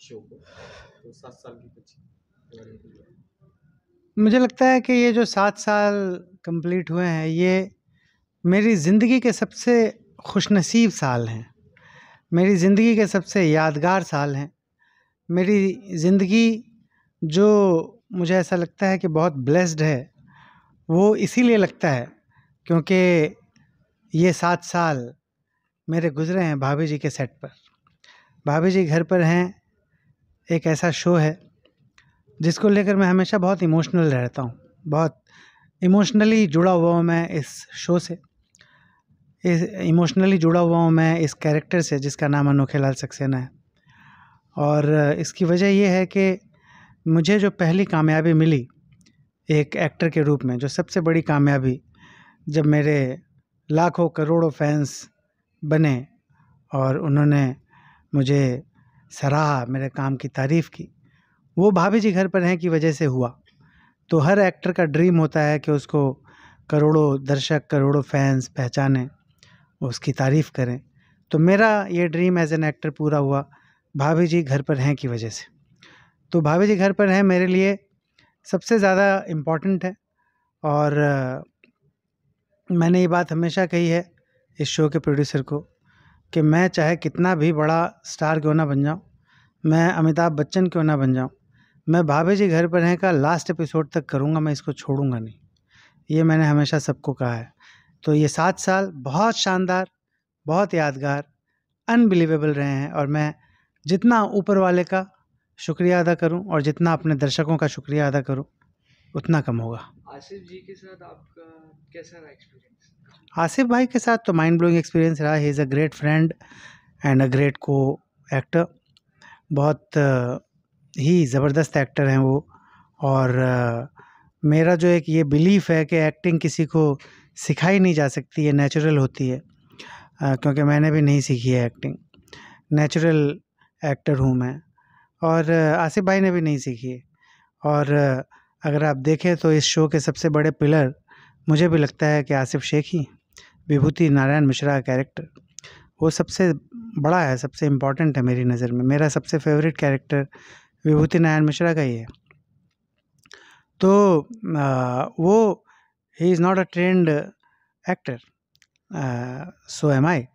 Show को, तो 7 साल की कुछ के बारे में कुछ बताएं। मुझे लगता है कि ये जो 7 साल कंप्लीट हुए हैं, ये मेरी ज़िंदगी के सबसे खुशनसीब साल हैं। मेरी ज़िंदगी के सबसे यादगार साल हैं। मेरी ज़िंदगी जो मुझे ऐसा लगता है कि बहुत ब्लेस्ड है, वो इसीलिए लगता है क्योंकि ये 7 साल मेरे गुज़रे हैं भाभी जी के सेट पर। भाभी जी घर पर हैं, एक ऐसा शो है जिसको लेकर मैं हमेशा बहुत इमोशनल रहता हूँ। बहुत इमोशनली जुड़ा हुआ हूँ मैं इस शो से। इस इमोशनली जुड़ा हुआ हूँ मैं इस कैरेक्टर से जिसका नाम अनोखे लाल सक्सेना है। और इसकी वजह ये है कि मुझे जो पहली कामयाबी मिली एक एक्टर के रूप में, जो सबसे बड़ी कामयाबी, जब मेरे लाखों करोड़ों फैंस बने और उन्होंने मुझे सराहा, मेरे काम की तारीफ़ की, वो भाभी जी घर पर हैं की वजह से हुआ। तो हर एक्टर का ड्रीम होता है कि उसको करोड़ों दर्शक, करोड़ों फैंस पहचानें, उसकी तारीफ़ करें। तो मेरा ये ड्रीम एज़ एन एक्टर पूरा हुआ भाभी जी घर पर हैं की वजह से। तो भाभी जी घर पर हैं मेरे लिए सबसे ज़्यादा इम्पोर्टेंट है। और मैंने ये बात हमेशा कही है इस शो के प्रोड्यूसर को कि मैं चाहे कितना भी बड़ा स्टार क्यों ना बन जाऊँ, मैं अमिताभ बच्चन क्यों ना बन जाऊँ, मैं भाभी जी घर पर हैं का लास्ट एपिसोड तक करूँगा, मैं इसको छोड़ूंगा नहीं। ये मैंने हमेशा सबको कहा है। तो ये 7 साल बहुत शानदार, बहुत यादगार, अनबिलीवेबल रहे हैं। और मैं जितना ऊपर वाले का शुक्रिया अदा करूं और जितना अपने दर्शकों का शुक्रिया अदा करूं, उतना कम होगा। आसिफ जी के साथ आपका कैसा रहा एक्सपीरियंस? आसिफ भाई के साथ तो माइंड ब्लोइंग एक्सपीरियंस रहा। He is a great friend and a great को एक्टर। बहुत ही ज़बरदस्त एक्टर हैं वो। और मेरा जो एक ये बिलीफ है कि एक्टिंग किसी को सिखाई नहीं जा सकती, ये नेचुरल होती है। क्योंकि मैंने भी नहीं सीखी है एक्टिंग, नेचुरल एक्टर हूँ मैं। और आसिफ भाई ने भी नहीं सीखी है। और अगर आप देखें तो इस शो के सबसे बड़े पिलर मुझे भी लगता है कि आसिफ शेख ही। विभूति नारायण मिश्रा का कैरेक्टर वो सबसे बड़ा है, सबसे इम्पोर्टेंट है मेरी नज़र में। मेरा सबसे फेवरेट कैरेक्टर विभूति नारायण मिश्रा का ही है। तो वो he is not a trained actor, so am I.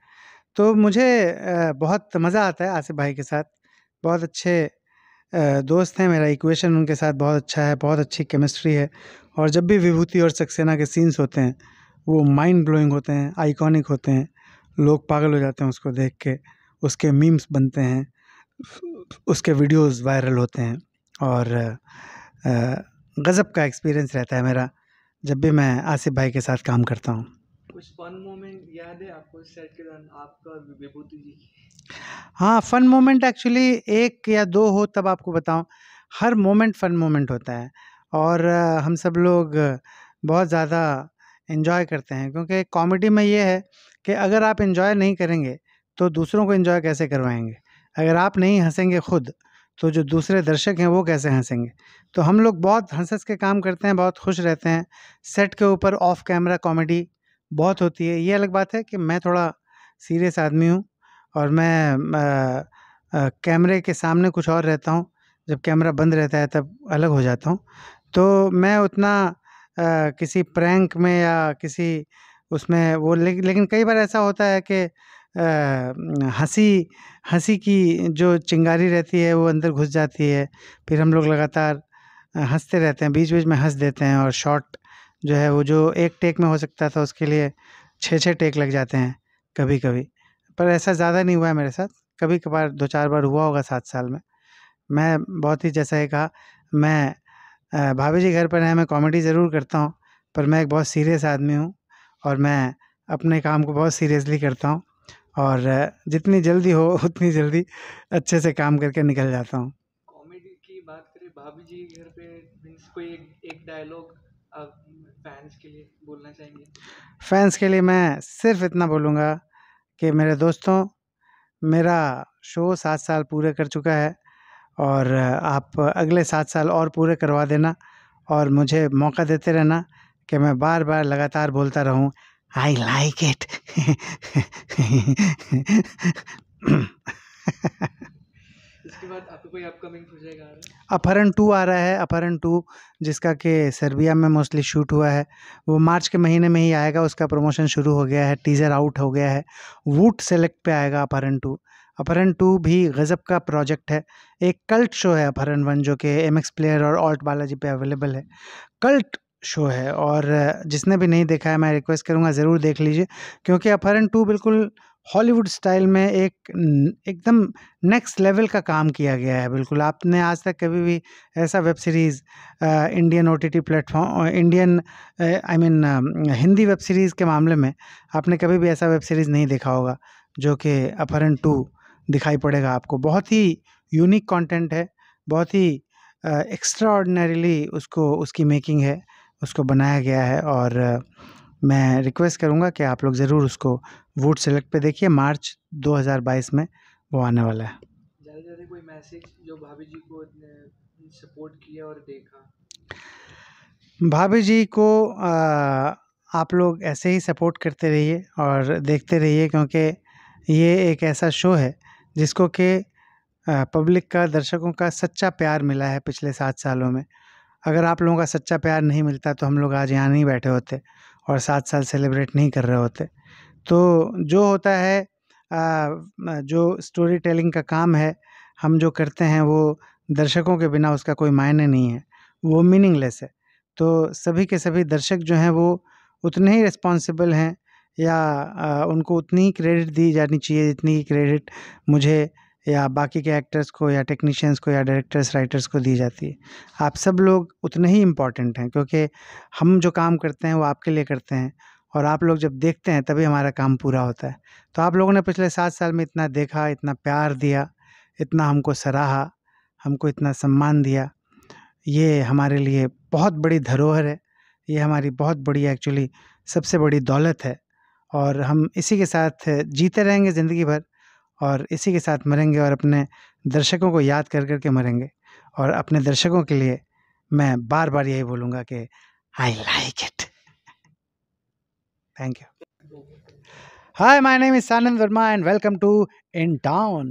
तो मुझे बहुत मज़ा आता है आसिफ भाई के साथ। बहुत अच्छे दोस्त हैं, मेरा इक्वेशन उनके साथ बहुत अच्छा है, बहुत अच्छी केमिस्ट्री है। और जब भी विभूति और सक्सेना के सीन्स होते हैं वो माइंड ब्लोइंग होते हैं, आइकॉनिक होते हैं। लोग पागल हो जाते हैं उसको देख के, उसके मीम्स बनते हैं, उसके वीडियोस वायरल होते हैं। और गज़ब का एक्सपीरियंस रहता है मेरा जब भी मैं आसिफ भाई के साथ काम करता हूँ। कुछ फन मोमेंट याद है आपको सेट के दौरान आपका और विभूति जी की? हाँ, फ़न मोमेंट एक्चुअली 1 या 2 हो तब आपको बताऊँ। हर मोमेंट फ़न मोमेंट होता है। और हम सब लोग बहुत ज़्यादा एन्जॉय करते हैं, क्योंकि कॉमेडी में ये है कि अगर आप एन्जॉय नहीं करेंगे तो दूसरों को एन्जॉय कैसे करवाएँगे? अगर आप नहीं हँसेंगे खुद, तो जो दूसरे दर्शक हैं वो कैसे हँसेंगे? तो हम लोग बहुत हँस-हँस के काम करते हैं, बहुत खुश रहते हैं। सेट के ऊपर ऑफ कैमरा कॉमेडी बहुत होती है। ये अलग बात है कि मैं थोड़ा सीरियस आदमी हूँ और मैं कैमरे के सामने कुछ और रहता हूँ, जब कैमरा बंद रहता है तब अलग हो जाता हूँ। तो मैं उतना किसी प्रैंक में या किसी उसमें वो लेकिन कई बार ऐसा होता है कि हँसी हँसी की जो चिंगारी रहती है वो अंदर घुस जाती है। फिर हम लोग लगातार हँसते रहते हैं, बीच-बीच में हँस देते हैं। और शॉट जो है वो जो एक टेक में हो सकता था उसके लिए 6-6 टेक लग जाते हैं कभी-कभी। पर ऐसा ज़्यादा नहीं हुआ है मेरे साथ, कभी-कभार 2-4 बार हुआ होगा 7 साल में। मैं बहुत ही, जैसा ये कहा, मैं भाभी जी घर पर हैं, मैं कॉमेडी ज़रूर करता हूँ, पर मैं एक बहुत सीरियस आदमी हूँ और मैं अपने काम को बहुत सीरियसली करता हूँ। और जितनी जल्दी हो उतनी जल्दी अच्छे से काम करके निकल जाता हूँ। कॉमेडी की बात करें भाभी जी के घर पे, मीन्स कोई एक डायलॉग आप फैंस के लिए बोलना चाहेंगे? फैंस के लिए मैं सिर्फ़ इतना बोलूँगा कि मेरे दोस्तों, मेरा शो 7 साल पूरे कर चुका है और आप अगले 7 साल और पूरे करवा देना और मुझे मौका देते रहना कि मैं बार-बार लगातार बोलता रहूँ, आई लाइक इट। इसके बाद आपको कोई अपकमिंग प्रोजेक्ट आ रहा है? अपहरण 2 आ रहा है, अपहरण 2 जिसका कि सर्बिया में मोस्टली शूट हुआ है। वो मार्च के महीने में ही आएगा, उसका प्रमोशन शुरू हो गया है, टीज़र आउट हो गया है। वूट सेलेक्ट पे आएगा अपहरण 2। अपहरण 2 भी गज़ब का प्रोजेक्ट है। एक कल्ट शो है अपहरण 1 जो कि एमएक्स प्लेयर और ऑल्ट बालाजी पे अवेलेबल है। कल्ट शो है और जिसने भी नहीं देखा है मैं रिक्वेस्ट करूँगा ज़रूर देख लीजिए, क्योंकि अपहरण 2 बिल्कुल हॉलीवुड स्टाइल में एकदम नेक्स्ट लेवल का काम किया गया है। बिल्कुल आपने आज तक कभी भी ऐसा web series Indian OTT platform, Indian I mean Hindi web series के मामले में आपने कभी भी ऐसा वेब सीरीज़ नहीं देखा होगा जो कि अपहरण 2 दिखाई पड़ेगा आपको। बहुत ही यूनिक कंटेंट है, बहुत ही एक्स्ट्राऑर्डिनरीली उसकी मेकिंग है, उसको बनाया गया है और मैं रिक्वेस्ट करूँगा कि आप लोग ज़रूर उसको वूट सेलेक्ट पे देखिए। मार्च 2022 में वो आने वाला है। ज़्यादा से ज़्यादा कोई मैसेज जो भाभी जी को सपोर्ट किया और देखा? भाभी जी को आप लोग ऐसे ही सपोर्ट करते रहिए और देखते रहिए, क्योंकि ये एक ऐसा शो है जिसको कि पब्लिक का, दर्शकों का सच्चा प्यार मिला है पिछले 7 सालों में। अगर आप लोगों का सच्चा प्यार नहीं मिलता तो हम लोग आज यहाँ नहीं बैठे होते और 7 साल सेलिब्रेट नहीं कर रहे होते। तो जो होता है जो स्टोरी टेलिंग का काम है, हम जो करते हैं वो दर्शकों के बिना उसका कोई मायने नहीं है, वो मीनिंगलेस है। तो सभी के सभी दर्शक जो हैं वो उतने ही रिस्पॉन्सिबल हैं या उनको उतनी ही क्रेडिट दी जानी चाहिए जितनी की क्रेडिट मुझे या बाकी के एक्टर्स को या टेक्नीशियंस को या डायरेक्टर्स, राइटर्स को दी जाती है। आप सब लोग उतने ही इम्पोर्टेंट हैं, क्योंकि हम जो काम करते हैं वो आपके लिए करते हैं और आप लोग जब देखते हैं तभी हमारा काम पूरा होता है। तो आप लोगों ने पिछले 7 साल में इतना देखा, इतना प्यार दिया, इतना हमको सराहा, हमको इतना सम्मान दिया, ये हमारे लिए बहुत बड़ी धरोहर है। ये हमारी बहुत बड़ी, एक्चुअली सबसे बड़ी दौलत है और हम इसी के साथ जीते रहेंगे ज़िंदगी भर और इसी के साथ मरेंगे और अपने दर्शकों को याद कर के मरेंगे। और अपने दर्शकों के लिए मैं बार-बार यही बोलूँगा कि I like it. Thank you. Hi, my name is Sanand Verma and welcome to In Town.